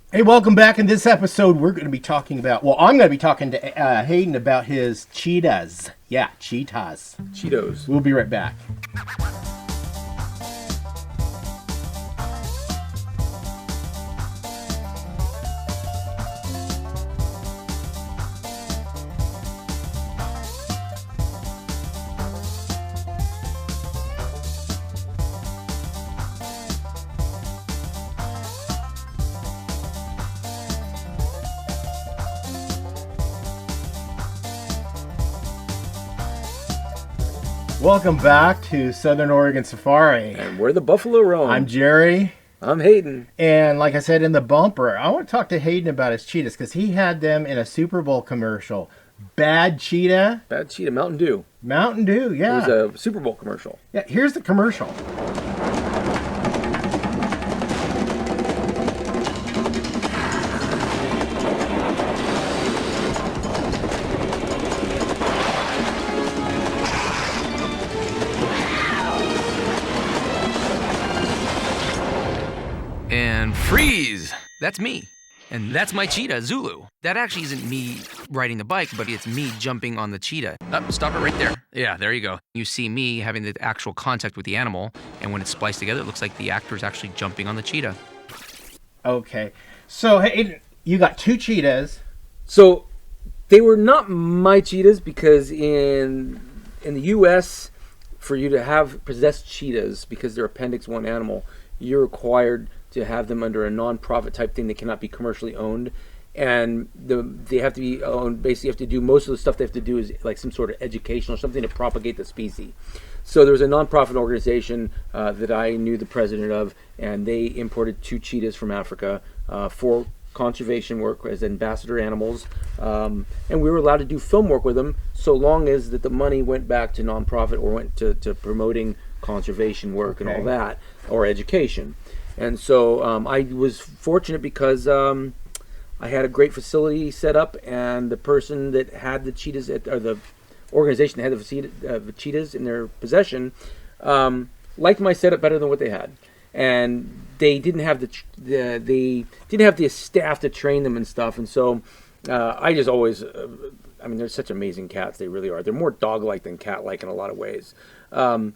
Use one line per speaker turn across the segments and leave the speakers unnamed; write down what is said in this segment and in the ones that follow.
Hey, welcome back. In this episode, we're going to be talking about, I'm going to be talking to Hayden about his cheetahs. Yeah, cheetahs.
Cheetos.
We'll be right back. Welcome back to Southern Oregon Safari.
And we're the Buffalo Roam.
I'm Jerry.
I'm Hayden.
And like I said in the bumper, I want to talk to Hayden about his cheetahs because he had them in a Super Bowl commercial. Bad cheetah.
Bad cheetah, Mountain Dew.
Mountain Dew, yeah.
It was a Super Bowl commercial.
Yeah, here's the commercial.
And freeze! That's me. And that's my cheetah, Zulu. That actually isn't me riding the bike, but it's me jumping on the cheetah. Stop it right there. Yeah, there you go. You see me having the actual contact with the animal, and when it's spliced together, it looks like the actor is actually jumping on the cheetah.
Okay. So, Hayden, you got two cheetahs.
So, they were not my cheetahs because in the U.S., for you to possess cheetahs, because they're Appendix 1 animal, you're required to have them under a non-profit type thing. They cannot be commercially owned, and they have to be owned. Basically, you have to do most of the stuff they have to do is like some sort of educational, something to propagate the species. So there was a non-profit organization that I knew the president of, and they imported two cheetahs from Africa for conservation work as ambassador animals, and we were allowed to do film work with them so long as that the money went back to non-profit or went to promoting conservation work and all that, or education. And so I was fortunate because I had a great facility set up, and the person that had the cheetahs, or the organization that had the cheetahs in their possession, liked my setup better than what they had. And they didn't have the staff to train them and stuff. And so I just always, they're such amazing cats. They really are. They're more dog-like than cat-like in a lot of ways. But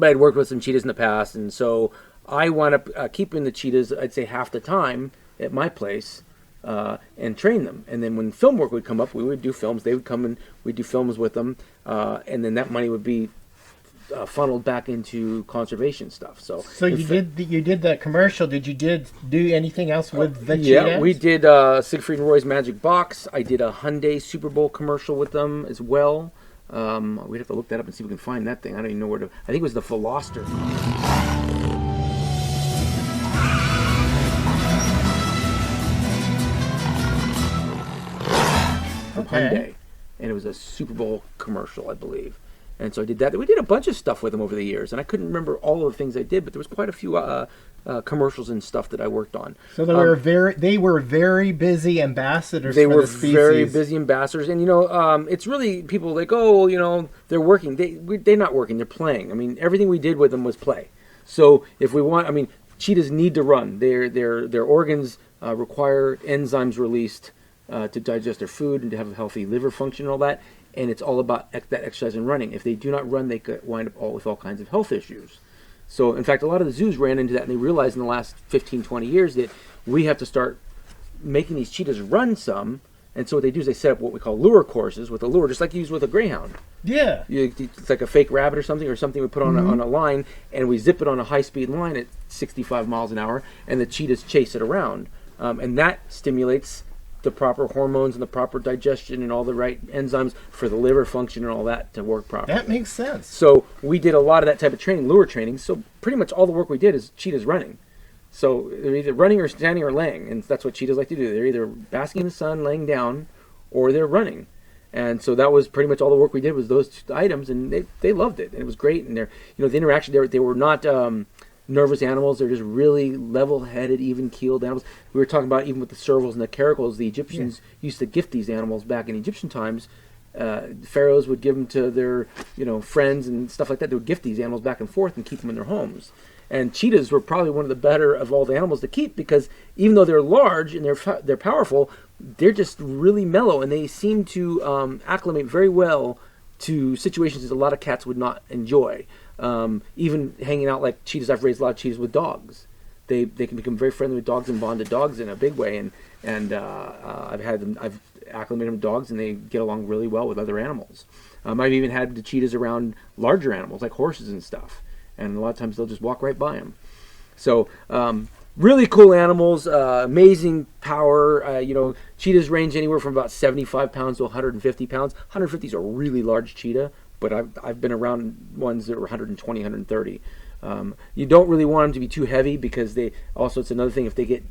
I'd worked with some cheetahs in the past, and so I wound up keeping the cheetahs, I'd say half the time at my place, and train them. And then when film work would come up, we would do films. They would come and we'd do films with them, and then that money would be funneled back into conservation stuff. So
you did that commercial. Did you do anything else with the cheetahs?
Yeah, we did Siegfried and Roy's Magic Box. I did a Hyundai Super Bowl commercial with them as well. We'd have to look that up and see if we can find that thing. I don't even know where to. I think it was the Veloster. Hyundai, and it was a Super Bowl commercial, I believe. And so I did that. We did a bunch of stuff with them over the years, and I couldn't remember all of the things I did, but there was quite a few commercials and stuff that I worked on.
So they were very busy ambassadors.
They
for
were
the species.
very busy ambassadors, and it's really people like, they're working. They're not working. They're playing. I mean, everything we did with them was play. So if we want, cheetahs need to run. Their organs require enzymes released to digest their food and to have a healthy liver function and all that. And it's all about that exercise and running. If they do not run, they could wind up with all kinds of health issues. So, in fact, a lot of the zoos ran into that, and they realized in the last 15, 20 years that we have to start making these cheetahs run some. And so what they do is they set up what we call lure courses with a lure, just like you use with a greyhound.
Yeah.
It's like a fake rabbit or something we put on a line, and we zip it on a high-speed line at 65 miles an hour, and the cheetahs chase it around. And that stimulates the proper hormones and the proper digestion and all the right enzymes for the liver function and all that to work properly.
That makes sense.
So we did a lot of that type of training, lure training. So pretty much all the work we did is cheetahs running. So they're either running or standing or laying, and that's what cheetahs like to do. They're either basking in the sun, laying down, or they're running. And so that was pretty much all the work we did was those two items, and they loved it, and it was great. And the interaction, they were not nervous animals. They're just really level-headed, even-keeled animals. We were talking about even with the servals and the caracals, the Egyptians used to gift these animals back in Egyptian times. Pharaohs would give them to their friends and stuff like that. They would gift these animals back and forth and keep them in their homes. And cheetahs were probably one of the better of all the animals to keep because even though they're large and they're powerful, they're just really mellow, and they seem to acclimate very well to situations that a lot of cats would not enjoy. Even hanging out like cheetahs, I've raised a lot of cheetahs with dogs. They can become very friendly with dogs and bond to dogs in a big way. And I've acclimated them to dogs, and they get along really well with other animals. I've even had the cheetahs around larger animals like horses and stuff, and a lot of times they'll just walk right by them. So really cool animals, amazing power. Cheetahs range anywhere from about 75 pounds to 150 pounds. 150 is a really large cheetah, but I've been around ones that were 120, 130. You don't really want them to be too heavy because it's another thing if they get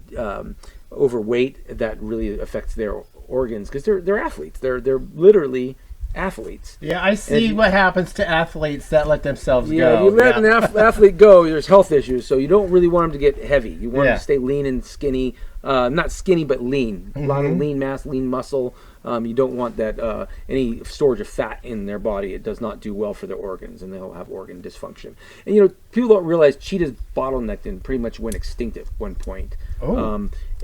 overweight, that really affects their organs because they're athletes. They're literally athletes.
Yeah, I see what happens to athletes that let themselves go.
If you let an athlete go, there's health issues. So you don't really want them to get heavy. You want them to stay lean and skinny. Not skinny, but lean. A lot of lean mass, lean muscle. You don't want that any storage of fat in their body. It does not do well for their organs, and they'll have organ dysfunction. And people don't realize cheetahs bottlenecked and pretty much went extinct at one point.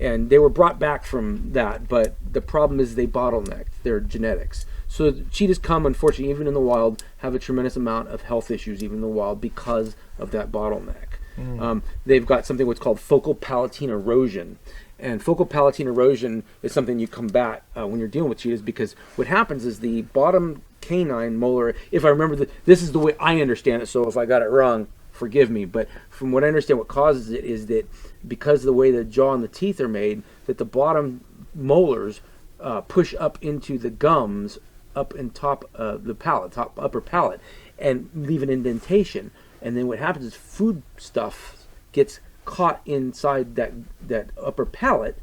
And they were brought back from that, but the problem is they bottlenecked their genetics. So cheetahs unfortunately, even in the wild, have a tremendous amount of health issues, even in the wild, because of that bottleneck. They've got something what's called focal palatine erosion. And focal palatine erosion is something you combat when you're dealing with cheetahs, because what happens is the bottom canine molar, if I remember, this is the way I understand it, so if I got it wrong, forgive me, but from what I understand, what causes it is that because of the way the jaw and the teeth are made, that the bottom molars push up into the gums up in top of the palate, upper palate, and leave an indentation. And then what happens is food stuff gets caught inside that upper palate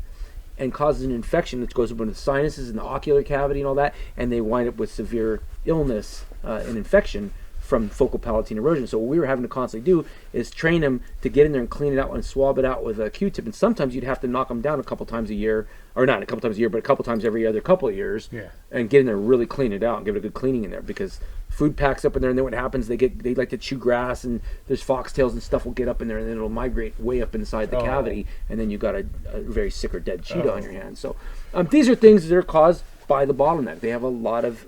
and causes an infection that goes up into the sinuses and the ocular cavity and all that, and they wind up with severe illness and infection from focal palatine erosion. So what we were having to constantly do is train them to get in there and clean it out and swab it out with a Q-tip. And sometimes you'd have to knock them down a couple times a year, or not a couple times a year, but a couple times every other couple of years, and get in there and really clean it out and give it a good cleaning in there, because food packs up in there, and then what happens, they like to chew grass, and there's foxtails and stuff will get up in there, and then it'll migrate way up inside the cavity, and then you've got a very sick or dead cheetah on your hands. So these are things that are caused by the bottleneck. They have a lot of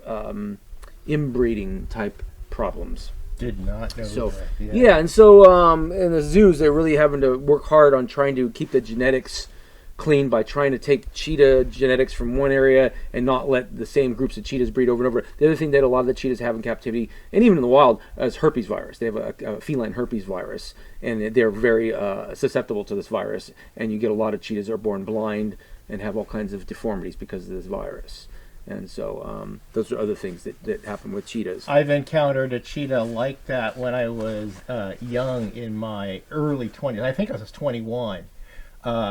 inbreeding type problems.
Did not know
so
that.
and so in the zoos, they're really having to work hard on trying to keep the genetics clean by trying to take cheetah genetics from one area and not let the same groups of cheetahs breed over and over. The other thing that a lot of the cheetahs have in captivity, and even in the wild, is herpes virus. They have a feline herpes virus, and they're very susceptible to this virus, and you get a lot of cheetahs that are born blind and have all kinds of deformities because of this virus. And so those are other things that happen with cheetahs.
I've encountered a cheetah like that when I was young, in my early 20s. I think I was 21.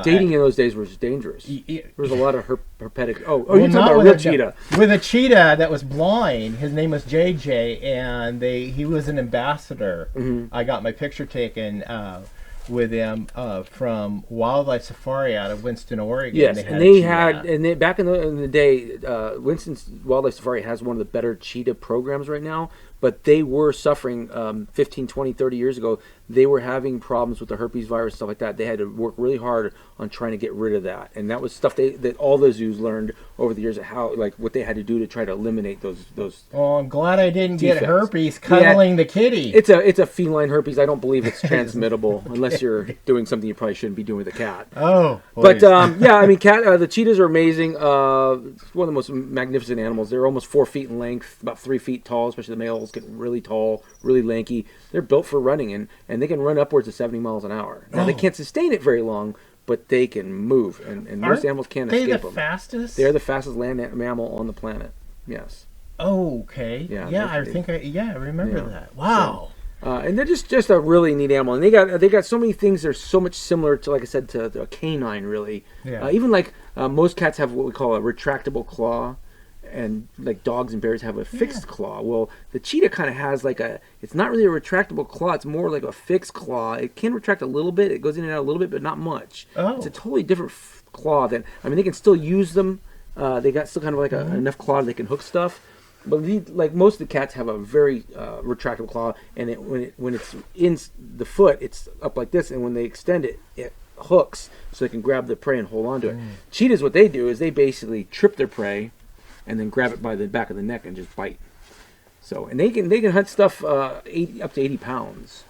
Dating in those days was dangerous. There was a lot of herpetic. You're talking
not
about a
with
real cheetah.
With a cheetah that was blind. His name was JJ, and he was an ambassador. I got my picture taken with him from Wildlife Safari out of Winston, Oregon.
Yes, back in the day, Winston's Wildlife Safari has one of the better cheetah programs right now, but they were suffering 15, 20, 30 years ago. They were having problems with the herpes virus, stuff like that. They had to work really hard on trying to get rid of that, and that was stuff that all the zoos learned over the years of what they had to do to try to eliminate those.
Oh, I'm glad I didn't
defects.
Get herpes cuddling the kitty.
It's a feline herpes. I don't believe it's transmittable unless you're doing something you probably shouldn't be doing with a cat.
Oh,
but the cheetahs are amazing. It's one of the most magnificent animals. They're almost 4 feet in length, about 3 feet tall, especially the males get really tall, really lanky. They're built for running, and they can run upwards of 70 miles an hour. Now, they can't sustain it very long, but they can move, and most animals can't escape them.
Are they the fastest?
They're the fastest land mammal on the planet. Yes.
Oh, okay. Yeah, I remember that. Wow.
And they're just a really neat animal, and they got so many things. They're so much similar to, like I said, to a canine, really. Yeah. Even like most cats have what we call a retractable claw, and like dogs and bears have a fixed claw. Well, the cheetah kind of has it's not really a retractable claw. It's more like a fixed claw. It can retract a little bit. It goes in and out a little bit, but not much. Oh. It's a totally different claw they can still use them. They got still kind of like enough claw they can hook stuff. But like most of the cats have a very retractable claw, and when it's in the foot, it's up like this, and when they extend it, it hooks so they can grab the prey and hold on to it. Cheetahs, what they do is they basically trip their prey, and then grab it by the back of the neck and just bite. So, and they can hunt stuff up to 80 pounds.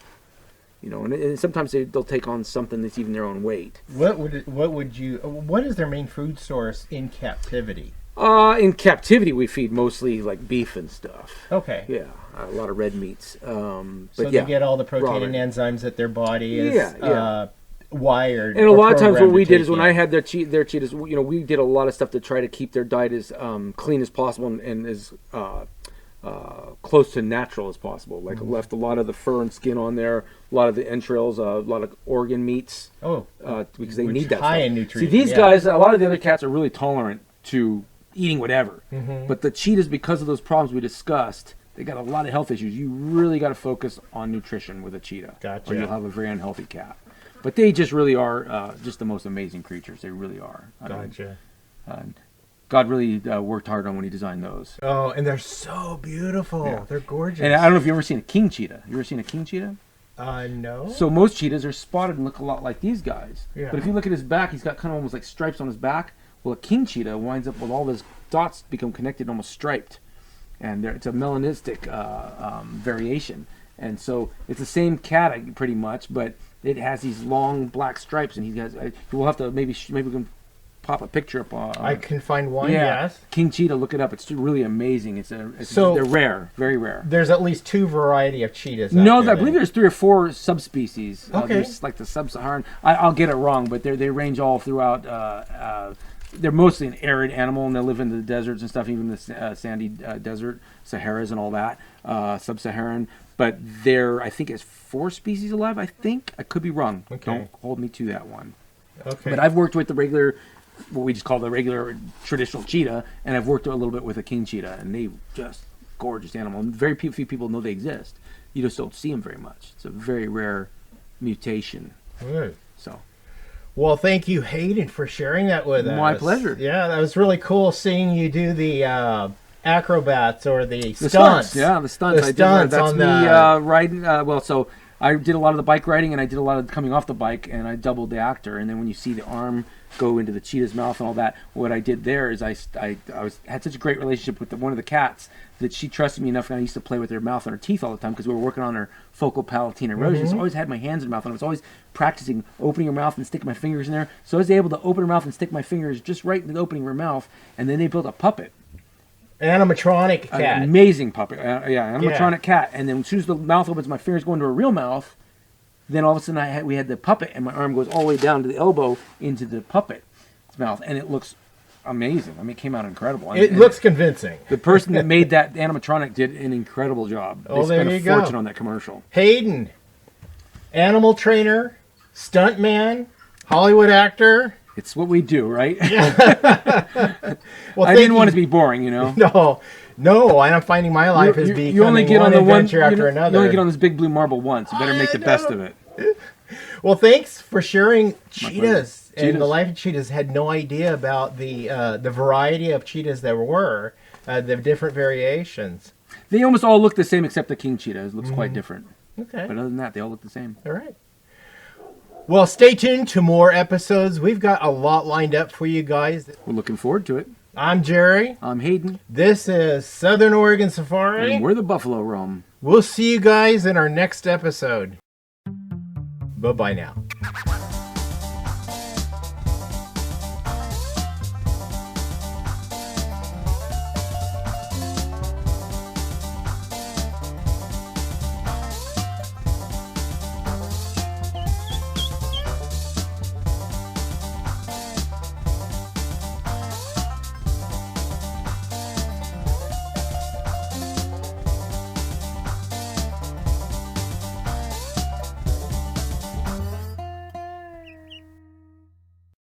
You know, and sometimes they'll take on something that's even their own weight.
What is their main food source in captivity?
In captivity, we feed mostly like beef and stuff.
Okay.
Yeah, a lot of red meats.
So they get all the protein and enzymes that their body is wired.
And a lot of times what we did is when I had their cheetahs, you know, we did a lot of stuff to try to keep their diet as clean as possible and as close to natural as possible. Like left a lot of the fur and skin on there, a lot of the entrails, a lot of organ meats. Because they need that
high
stuff.
in nutrients.
See, these guys, a lot of the other cats are really tolerant to eating whatever. But the cheetahs, because of those problems we discussed, they got a lot of health issues. You really got to focus on nutrition with a cheetah.
Gotcha.
Or you'll have a very unhealthy cat. But they just really are just the most amazing creatures. They really are.
Gotcha.
God really worked hard on when he designed those.
Oh, and they're so beautiful. Yeah. They're gorgeous.
And I don't know if you've ever seen a king cheetah. You ever seen a king cheetah?
No.
So most cheetahs are spotted and look a lot like these guys.
Yeah.
But if you look at his back, he's got kind of almost like stripes on his back. Well, a king cheetah winds up with all those dots become connected, almost striped. And it's a melanistic variation. And so it's the same cat pretty much, but it has these long black stripes. And we'll have to maybe we can pop a picture up.
I can find one.
Yeah,
yes.
King cheetah. Look it up. It's really amazing. They're rare, very rare.
There's at least 2 variety of cheetahs.
No, I believe there's 3 or 4 subspecies.
Okay.
There's like the sub-Saharan. I'll get it wrong, but they range all throughout. They're mostly an arid animal, and they live in the deserts and stuff, even the sandy desert, Saharas and all that, sub-Saharan. But I think it's 4 species alive, I think. I could be wrong.
Okay.
Don't hold me to that one.
Okay.
But I've worked with the regular, what we just call the regular traditional cheetah, and I've worked a little bit with a king cheetah, and they just gorgeous animal. And very few people know they exist. You just don't see them very much. It's a very rare mutation.
Good.
So.
Well, thank you, Hayden, for sharing that with us.
My pleasure.
Yeah, that was really cool seeing you do the acrobats or the stunts.
Yeah, the stunts. That's me riding. So I did a lot of the bike riding, and I did a lot of coming off the bike, and I doubled the actor. And then when you see the arm go into the cheetah's mouth and all that, what I did there is I had such a great relationship with one of the cats that she trusted me enough, and I used to play with her mouth and her teeth all the time because we were working on her focal palatine erosion. So I always had my hands in her mouth, and I was always practicing opening her mouth and sticking my fingers in there. So I was able to open her mouth and stick my fingers just right in the opening of her mouth, and then they built a puppet.
Animatronic cat.
An amazing puppet. Animatronic cat. And then as soon as the mouth opens, my fingers go into a real mouth. Then all of a sudden we had the puppet, and my arm goes all the way down to the elbow into the puppet's mouth, and it looks amazing. I mean, it came out incredible.
It looks convincing.
The person that made that animatronic did an incredible job. They spent a fortune on that commercial.
Hayden, animal trainer, stuntman, Hollywood actor.
It's what we do, right?
Well,
I didn't want it to be boring, you know.
No, I'm finding my life as being
you only get
one
on the
adventure
one,
after another.
You only get on this big blue marble once. You better make the best of it.
Well, thanks for sharing cheetahs. And the life of cheetahs. Had no idea about the variety of cheetahs there were, the different variations.
They almost all look the same except the king cheetah. It looks quite different.
Okay.
But other than that, they all look the same.
All right. Well, stay tuned to more episodes. We've got a lot lined up for you guys.
We're looking forward to it.
I'm Jerry.
I'm Hayden.
This is Southern Oregon Safari.
And we're the Buffalo Realm.
We'll see you guys in our next episode. Bye-bye now.